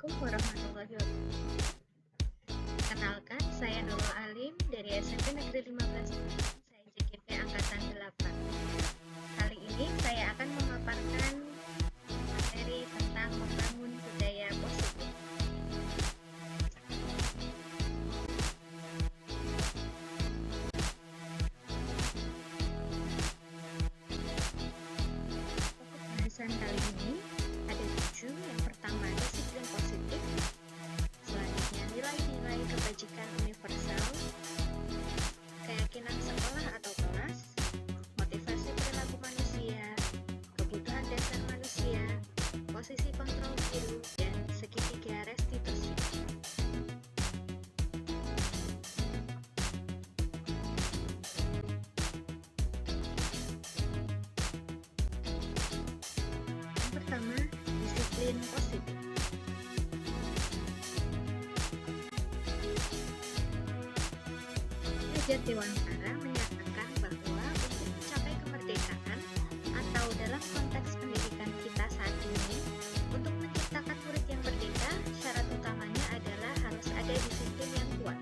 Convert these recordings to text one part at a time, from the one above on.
Assalamualaikum warahmatullahi wabarakatuh. Kenalkan, saya Nurul Alim dari SMP Negeri 15. Saya JKT Angkatan 8. Kali ini saya akan memaparkan materi tentang membangun budaya positif. Pembahasan kali ini ada 7. Yang pertama, disiplin positif. Selanjutnya, nilai-nilai kebajikan universal, keyakinan sekolah atau kelas, motivasi perilaku manusia, kebutuhan dasar manusia, posisi kontrol biru, dan segitiga restitusi. Yang pertama, disiplin positif. Jatiwantara menyatakan bahwa untuk mencapai kemerdekaan atau dalam konteks pendidikan kita saat ini, untuk menciptakan murid yang merdeka, syarat utamanya adalah harus ada disiplin yang kuat.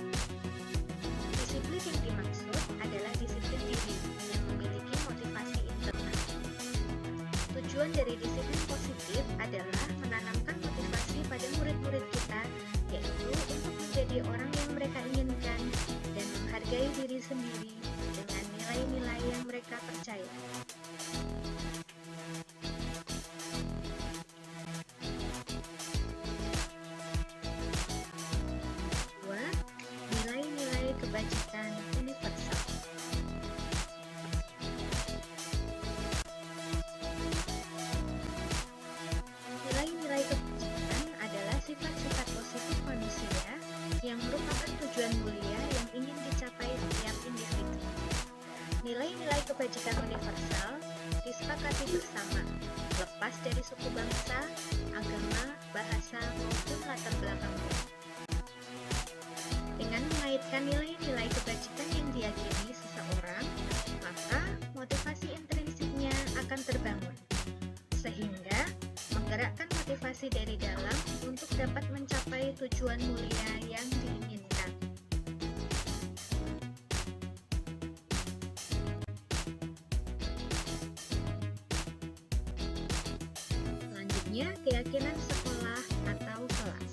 Disiplin yang dimaksud adalah disiplin diri yang memiliki motivasi internal. Tujuan dari disiplin positif adalah menanamkan motivasi pada murid-murid kita, yaitu untuk menjadi orang yang mereka inginkan dan menghargai diri sendiri dengan nilai-nilai yang mereka percaya. Dua, nilai-nilai kebajikan universal. Nilai-nilai kebajikan adalah sifat-sifat positif manusia yang merupakan tujuan mulia yang ingin dicapai setiap individu. Nilai-nilai kebajikan universal disepakati bersama, lepas dari suku bangsa, agama, bahasa, maupun latar belakangnya. Dengan mengaitkan nilai-nilai kebajikan yang diyakini seseorang, maka motivasi intrinsiknya akan terbangun, sehingga menggerakkan motivasi dari dalam untuk dapat mencapai tujuan mulia yang diinginkan. Selanjutnya, keyakinan sekolah atau kelas.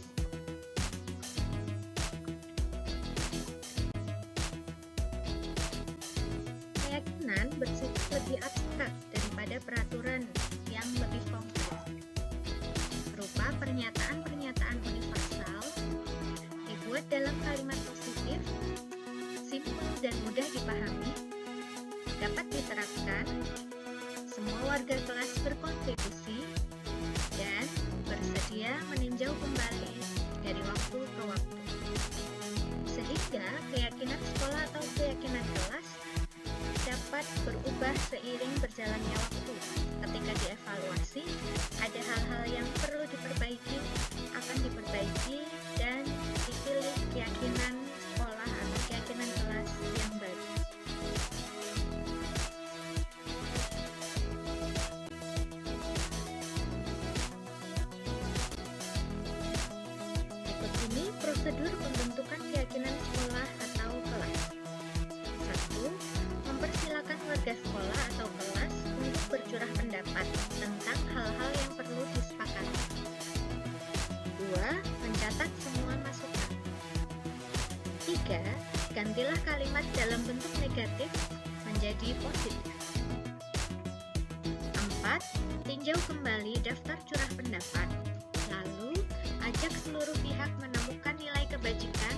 Keyakinan bersifat lebih abstrak daripada peraturan yang lebih konkret, berupa pernyataan-pernyataan universal dibuat dalam kalimat positif, simpel dan mudah dipahami, dapat diterapkan, semua warga kelas berkontribusi, dan bersedia meninjau kembali dari waktu ke waktu. Sehingga keyakinan sekolah atau keyakinan kelas dapat berubah seiring berjalannya waktu. Ketika dievaluasi, ada hal-hal yang perlu diperbaiki, akan diperbaiki, dan dipilih keyakinan sekolah atau keyakinan kelas yang baru. Berikut ini prosedur pembentukan keyakinan sekolah atau kelas. 1. Mempersilakan warga sekolah atau kelas untuk bercurah pendapat tentang hal-hal yang perlu disepakati. 2. Mencatat semua masukan. 3. Gantilah kalimat dalam bentuk negatif menjadi positif. 4. Tinjau kembali daftar curah pendapat. Lalu, ajak seluruh pihak menemukan nilai kebajikan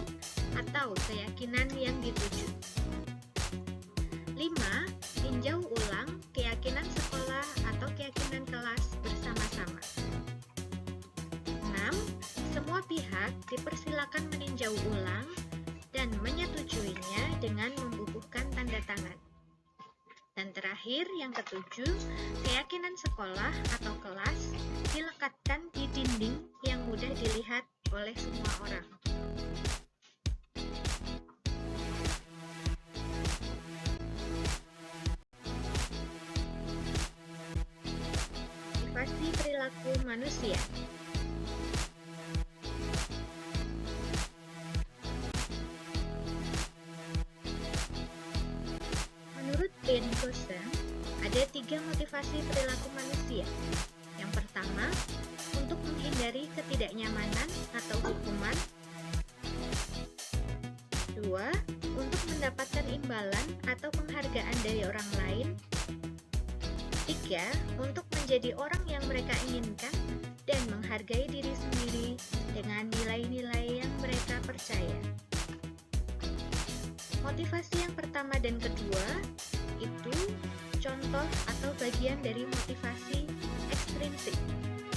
atau keyakinan yang dituju. 5. Tinjau ulang keyakinan sekolah atau keyakinan kelas bersama-sama. 6. Semua pihak dipersilakan meninjau ulang dan menyetujuinya dengan membubuhkan tanda tangan. Dan terakhir, yang ketujuh, keyakinan sekolah atau kelas dilekatkan di dinding yang mudah dilihat oleh semua orang. Motivasi perilaku manusia. 3 motivasi perilaku manusia. Yang pertama, untuk menghindari ketidaknyamanan atau hukuman. 2. Untuk mendapatkan imbalan atau penghargaan dari orang lain. 3. Untuk menjadi orang yang mereka inginkan dan menghargai diri sendiri dengan nilai-nilai yang mereka percaya. Motivasi yang pertama dan kedua itu contoh atau bagian dari motivasi ekstrinsik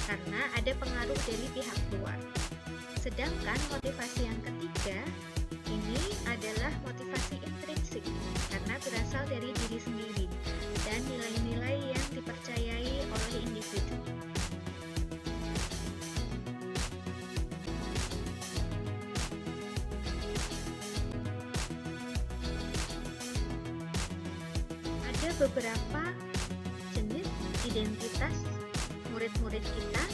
karena ada pengaruh dari pihak luar. Sedangkan motivasi yang ketiga ini adalah motivasi intrinsik karena berasal dari diri sendiri dan nilai-nilai yang dipercayai oleh individu. Ada beberapa jenis identitas murid-murid kita,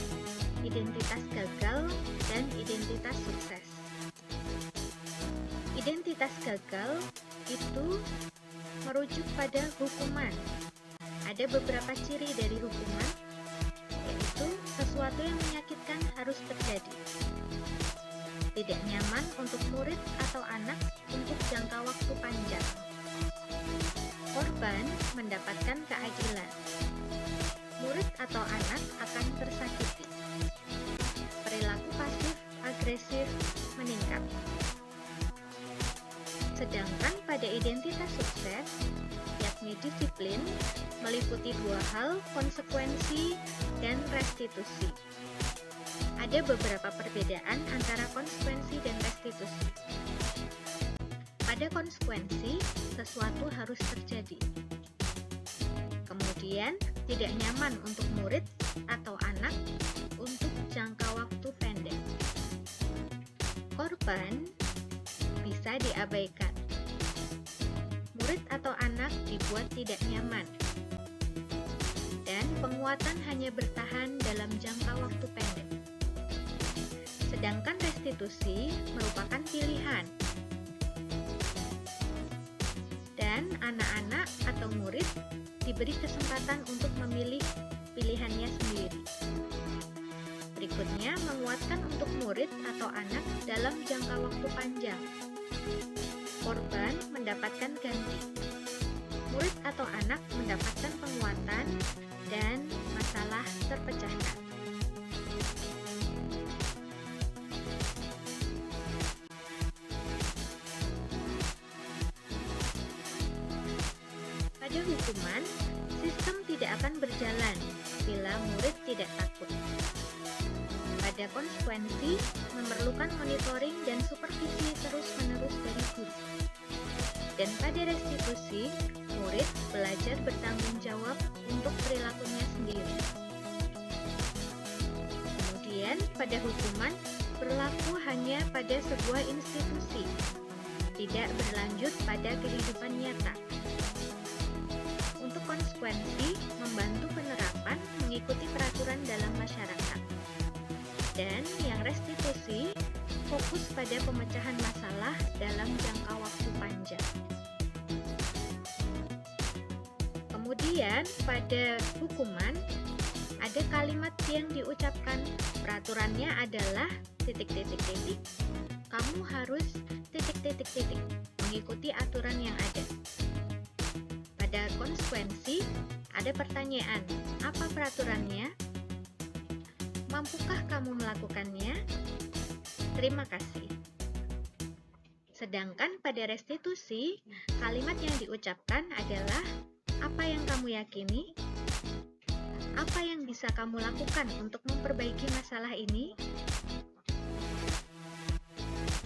identitas gagal dan identitas sukses. Identitas gagal itu merujuk pada hukuman. Ada beberapa ciri dari hukuman, yaitu sesuatu yang menyakitkan harus terjadi. Tidak nyaman untuk murid atau anak untuk jangka waktu panjang. Korban mendapatkan keadilan. Murid atau anak akan tersakiti. Perilaku pasif agresif meningkat. Sedangkan pada identitas sukses, yakni disiplin, meliputi dua hal, konsekuensi dan restitusi. Ada beberapa perbedaan antara konsekuensi dan restitusi. Pada konsekuensi, sesuatu harus terjadi. Kemudian, tidak nyaman untuk murid atau anak untuk jangka waktu pendek. Korban bisa diabaikan. Murid atau anak dibuat tidak nyaman. Dan penguatan hanya bertahan dalam jangka waktu pendek. Sedangkan restitusi merupakan pilihan. Dan anak-anak atau murid diberi kesempatan untuk memilih pilihannya sendiri. Berikutnya, menguatkan untuk murid atau anak dalam jangka waktu panjang. Korban mendapatkan ganti. Murid atau anak mendapatkan penguatan dan masalah terpecahkan. Pada hukuman, sistem tidak akan berjalan bila murid tidak takut. Pada konsekuensi, memerlukan monitoring dan supervisi terus-menerus dari guru. Dan pada restitusi, murid belajar bertanggung jawab untuk perilakunya sendiri. Kemudian, pada hukuman, berlaku hanya pada sebuah institusi, tidak berlanjut pada kehidupan nyata. Untuk konsekuensi, membantu penerapan mengikuti peraturan dalam masyarakat. Dan yang restitusi, fokus pada pemecahan masalah dalam jangka waktu panjang. Kemudian, pada hukuman, ada kalimat yang diucapkan, peraturannya adalah ... Kamu harus ... mengikuti aturan yang ada. Pada konsekuensi, ada pertanyaan, apa peraturannya? Mampukah kamu melakukannya? Terima kasih. Sedangkan pada restitusi, kalimat yang diucapkan adalah, apa yang kamu yakini? Apa yang bisa kamu lakukan untuk memperbaiki masalah ini?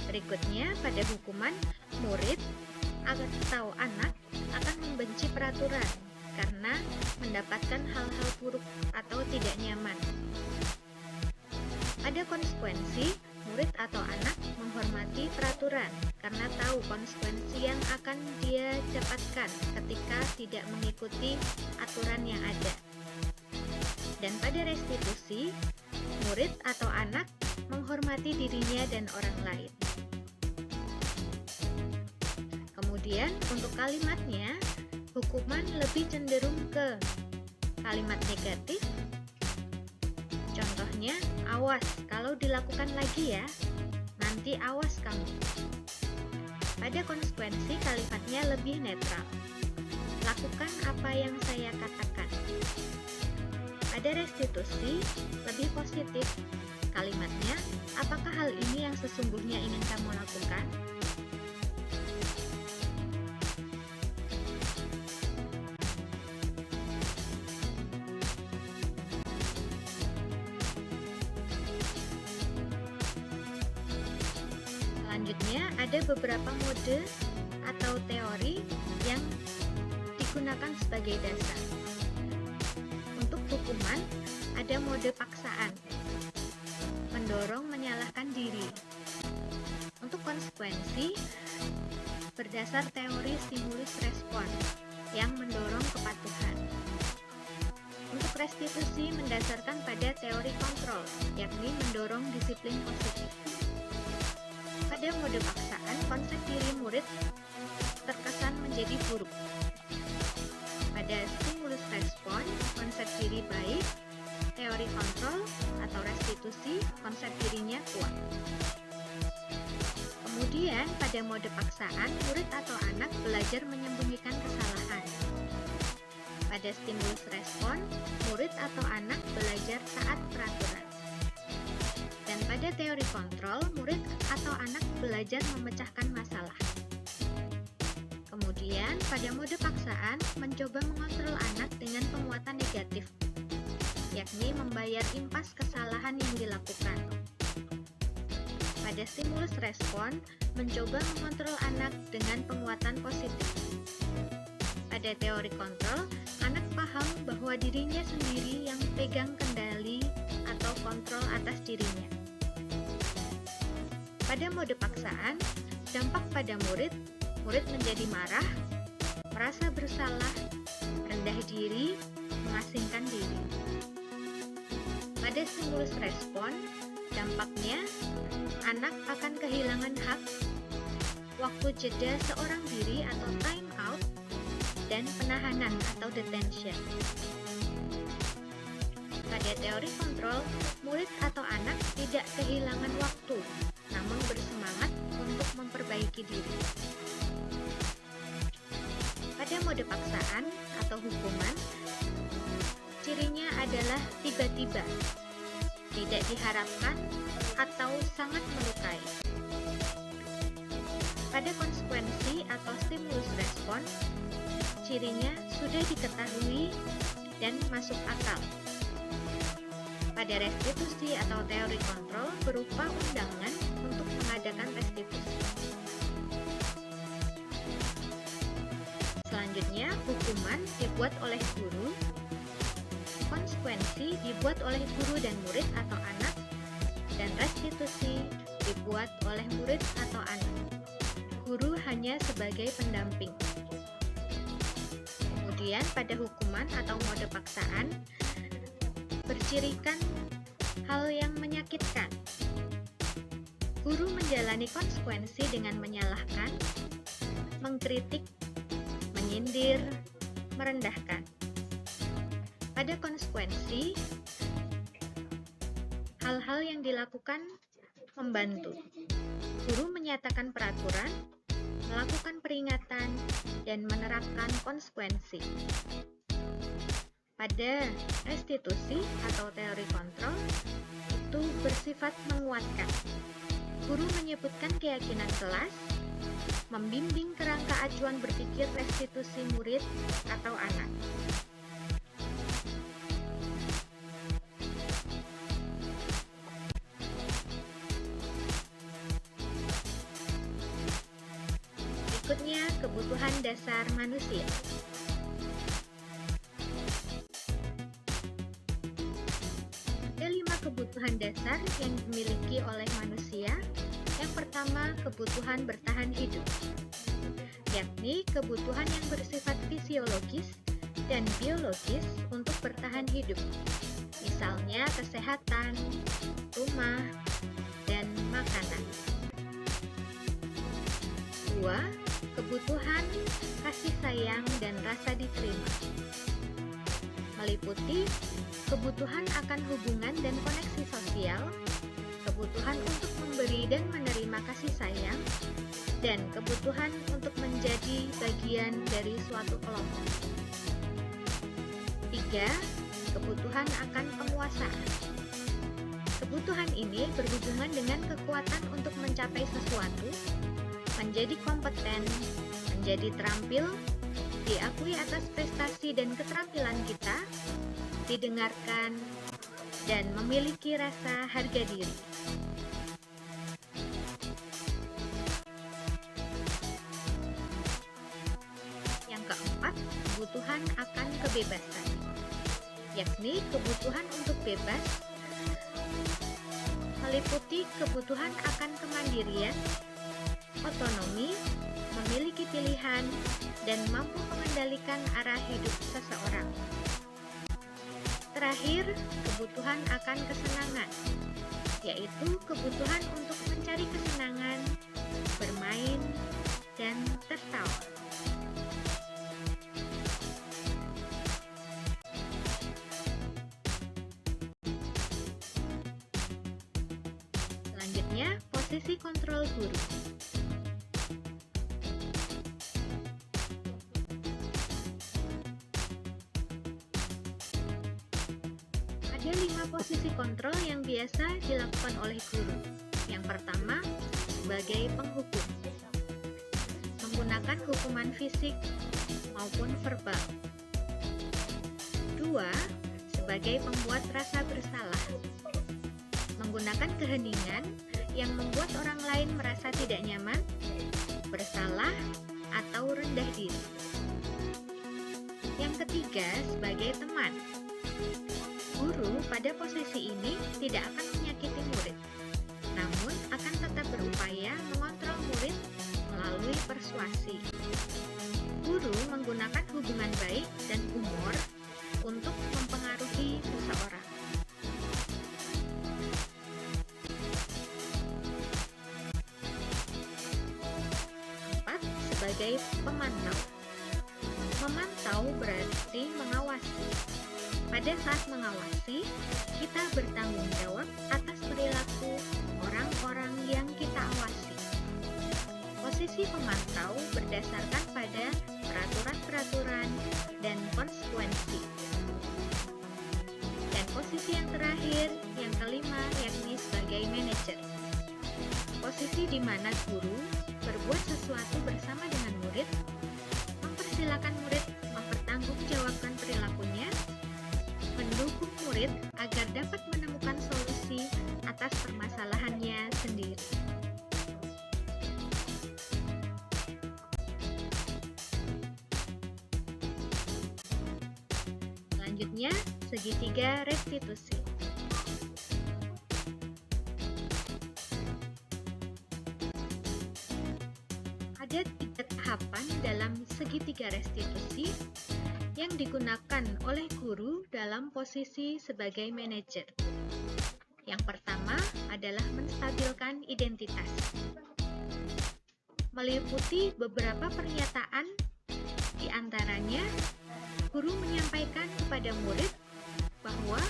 Berikutnya, pada hukuman, murid atau anak akan membenci peraturan karena mendapatkan hal-hal buruk atau tidak nyaman. Ada konsekuensi, murid atau anak menghormati peraturan karena tahu konsekuensi yang akan dia dapatkan ketika tidak mengikuti aturan yang ada. Dan pada restitusi, murid atau anak menghormati dirinya dan orang lain. Kemudian untuk kalimatnya, hukuman lebih cenderung ke Kalimat negatif, contohnya, awas kalau dilakukan lagi ya, nanti awas kamu. Pada konsekuensi kalimatnya lebih netral. Lakukan apa yang saya katakan. Pada restitusi lebih positif. Kalimatnya, apakah hal ini yang sesungguhnya ingin kamu lakukan? Selanjutnya, ada beberapa mode atau teori yang digunakan sebagai dasar. Untuk hukuman, ada mode paksaan, mendorong menyalahkan diri. Untuk konsekuensi, berdasar teori stimulus respon yang mendorong kepatuhan. Untuk restitusi mendasarkan pada teori kontrol, yakni mendorong disiplin positif. Pada mode paksaan, konsep diri murid terkesan menjadi buruk. Pada stimulus respon, konsep diri baik, teori kontrol atau restitusi, konsep dirinya kuat. Kemudian, pada mode paksaan, murid atau anak belajar menyembunyikan kesalahan. Pada stimulus respon, murid atau anak belajar taat peraturan. Dan pada teori kontrol, murid atau anak belajar memecahkan masalah. Kemudian, pada mode paksaan, mencoba mengontrol anak dengan penguatan negatif, yakni membayar impas kesalahan yang dilakukan. Pada stimulus respon, mencoba mengontrol anak dengan penguatan positif. Pada teori kontrol, anak paham bahwa dirinya sendiri yang pegang kendali atau kontrol atas dirinya. Pada mode paksaan, dampak pada murid menjadi marah, merasa bersalah, rendah diri, mengasingkan diri. Pada stimulus respon, dampaknya anak akan kehilangan hak, waktu jeda seorang diri atau time out, dan penahanan atau detention. Pada teori kontrol, murid atau anak tidak kehilangan waktu, namun bersemangat untuk memperbaiki diri. Pada mode paksaan atau hukuman, cirinya adalah tiba-tiba, tidak diharapkan, atau sangat melukai. Pada konsekuensi atau stimulus respon, cirinya sudah diketahui dan masuk akal. Pada restitusi atau teori kontrol berupa undangan untuk mengadakan restitusi. Selanjutnya, hukuman dibuat oleh guru, konsekuensi dibuat oleh guru dan murid atau anak, dan restitusi dibuat oleh murid atau anak. Guru hanya sebagai pendamping. Kemudian pada hukuman atau mode paksaan, bercirikan hal yang menyakitkan. Guru menjalani konsekuensi dengan menyalahkan, mengkritik, menyindir, merendahkan. Pada konsekuensi, hal-hal yang dilakukan membantu. Guru menyatakan peraturan, melakukan peringatan, dan menerapkan konsekuensi. Pada restitusi atau teori kontrol, itu bersifat menguatkan. Guru menyebutkan keyakinan kelas, membimbing kerangka acuan berpikir restitusi murid atau anak. Berikutnya, kebutuhan dasar manusia. Ada 5 kebutuhan dasar yang dimiliki oleh manusia. Yang pertama, kebutuhan bertahan hidup, yakni kebutuhan yang bersifat fisiologis dan biologis untuk bertahan hidup. Misalnya kesehatan, rumah, dan makanan. 2. Kebutuhan kasih sayang dan rasa diterima. meliputi kebutuhan akan hubungan dan koneksi sosial, kebutuhan untuk memberi dan menerima kasih sayang, dan kebutuhan untuk menjadi bagian dari suatu kelompok. 3. Kebutuhan akan penguasaan. Kebutuhan ini berhubungan dengan kekuatan untuk mencapai sesuatu, menjadi kompeten, menjadi terampil, diakui atas prestasi dan keterampilan kita, didengarkan, dan memiliki rasa harga diri. Yang keempat, kebutuhan akan kebebasan, yakni kebutuhan untuk bebas, meliputi kebutuhan akan kemandirian, otonomi, memiliki pilihan, dan mampu mengendalikan arah hidup seseorang. Terakhir, kebutuhan akan kesenangan, yaitu kebutuhan untuk mencari kesenangan, bermain, dan tertawa. Selanjutnya, posisi kontrol guru. Ada 5 posisi kontrol yang biasa dilakukan oleh guru. Yang pertama, sebagai penghukum, menggunakan hukuman fisik maupun verbal. 2. Sebagai pembuat rasa bersalah, menggunakan keheningan yang membuat orang lain merasa tidak nyaman, bersalah, atau rendah diri. Yang ketiga, sebagai teman. Guru pada posisi ini tidak akan menyakiti murid, namun akan tetap berupaya mengontrol murid melalui persuasi. Guru menggunakan hubungan baik dan humor untuk mempengaruhi seseorang. 4. Sebagai pemantau. Memantau berarti mengawasi. Pada saat mengawasi, kita bertanggung jawab atas perilaku orang-orang yang kita awasi. Posisi pemantau berdasarkan pada peraturan-peraturan dan konsekuensi. Dan posisi yang terakhir, yang kelima, yakni sebagai manajer. Posisi di mana guru berbuat sesuatu bersama dengan murid, mempersilakan murid mempertanggungjawabkan perilakunya, mendukung murid agar dapat menemukan solusi atas permasalahannya sendiri. Selanjutnya, segitiga restitusi. Ada 3 tahapan dalam segitiga restitusi yang digunakan oleh guru dalam posisi sebagai manajer. Yang pertama adalah menstabilkan identitas. Meliputi beberapa pernyataan, di antaranya guru menyampaikan kepada murid bahwa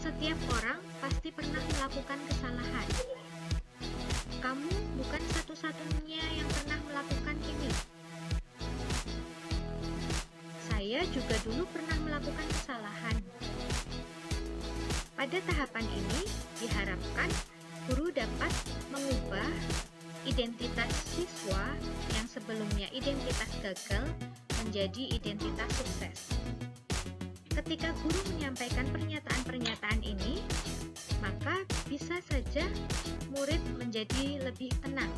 setiap orang pasti pernah melakukan kesalahan. Kamu bukan satu-satunya yang pernah melakukan ini. Saya juga dulu pernah melakukan kesalahan. Pada tahapan ini, diharapkan guru dapat mengubah identitas siswa yang sebelumnya identitas gagal menjadi identitas sukses. Ketika guru menyampaikan pernyataan-pernyataan ini, maka bisa saja murid menjadi lebih tenang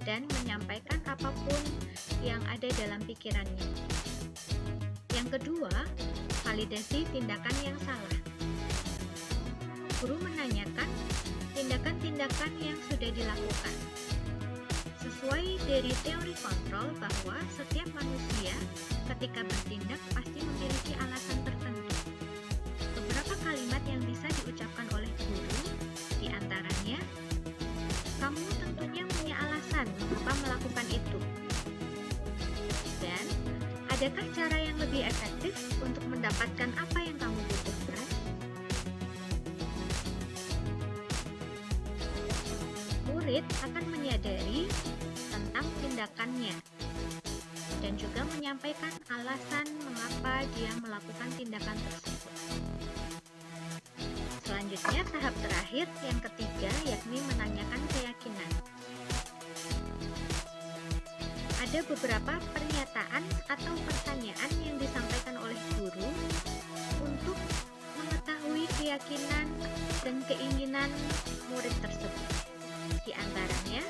dan menyampaikan apapun yang ada dalam pikirannya. Yang kedua, validasi tindakan yang salah. Guru menanyakan tindakan-tindakan yang sudah dilakukan. Sesuai dari teori kontrol bahwa setiap manusia ketika bertindak pasti memiliki alasan tertentu. Beberapa kalimat yang bisa diucapkan oleh guru, di antaranya, kamu tentunya punya alasan mengapa melakukan itu. Dan adakah cara yang lebih efektif untuk mendapatkan apa yang kamu butuhkan? Murid akan menyadari tentang tindakannya dan juga menyampaikan alasan mengapa dia melakukan tindakan tersebut. Selanjutnya, tahap terakhir yang ketiga, yakni menanyakan keyakinan. Ada beberapa pernyataan atau pertanyaan yang disampaikan oleh guru untuk mengetahui keyakinan dan keinginan murid tersebut. Di antaranya,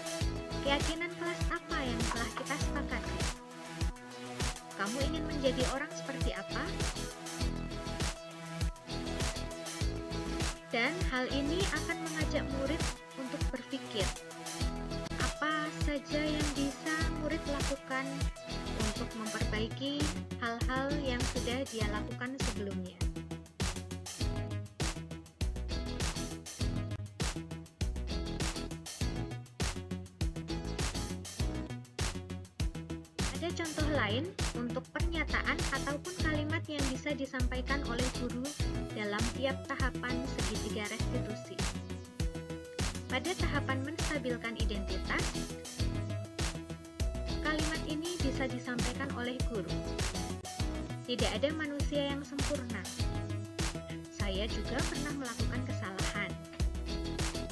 keyakinan kelas apa yang telah kita sepakati? Kamu ingin menjadi orang seperti apa? Dan hal ini akan mengajak murid untuk berpikir, apa saja yang bisa murid lakukan untuk memperbaiki hal-hal yang sudah dia lakukan sebelumnya. Ada contoh lain untuk pernyataan ataupun kalimat yang bisa disampaikan oleh guru dalam tiap tahapan segitiga restitusi. Pada tahapan menstabilkan identitas, kalimat ini bisa disampaikan oleh guru. Tidak ada manusia yang sempurna. Saya juga pernah melakukan kesalahan.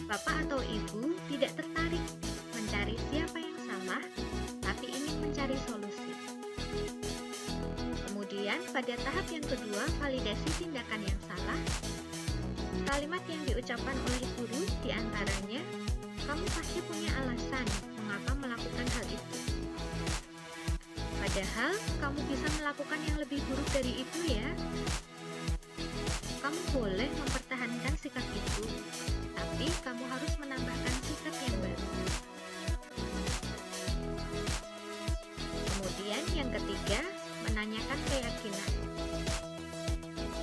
Bapak atau ibu tidak tertarik mencari siapa yang salah, tapi ingin mencari solusi. Kemudian pada tahap yang kedua, validasi tindakan yang salah, kalimat yang diucapkan oleh guru diantaranya, kamu pasti punya alasan mengapa melakukan hal itu. Padahal kamu bisa melakukan yang lebih buruk dari itu ya. Kamu boleh mempertahankan sikap itu, tapi kamu harus menambahkan sikap yang baru. Kemudian yang ketiga, menanyakan keyakinan.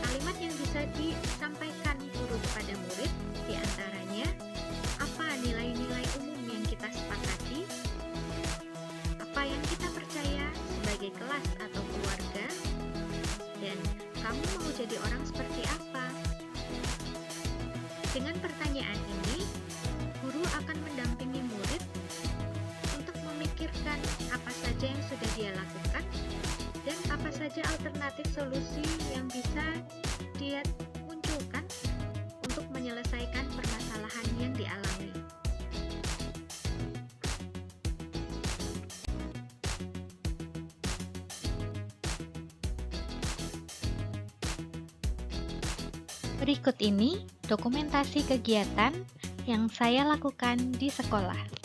Kalimat yang bisa disampaikan guru kepada murid diantaranya, apa nilai-nilai umum yang kita sepakati, apa yang kita percaya sebagai kelas atau keluarga, dan kamu mau jadi orang seperti apa? Dengan pertanyaan ini, guru akan mendampingi murid untuk memikirkan apa saja yang sudah dia lakukan dan apa saja alternatif solusi yang bisa dia munculkan untuk menyelesaikan permasalahan yang dialami. Berikut ini dokumentasi kegiatan yang saya lakukan di sekolah.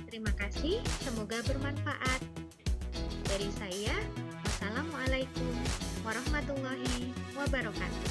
Terima kasih, semoga bermanfaat. Dari saya, wassalamualaikum warahmatullahi wabarakatuh.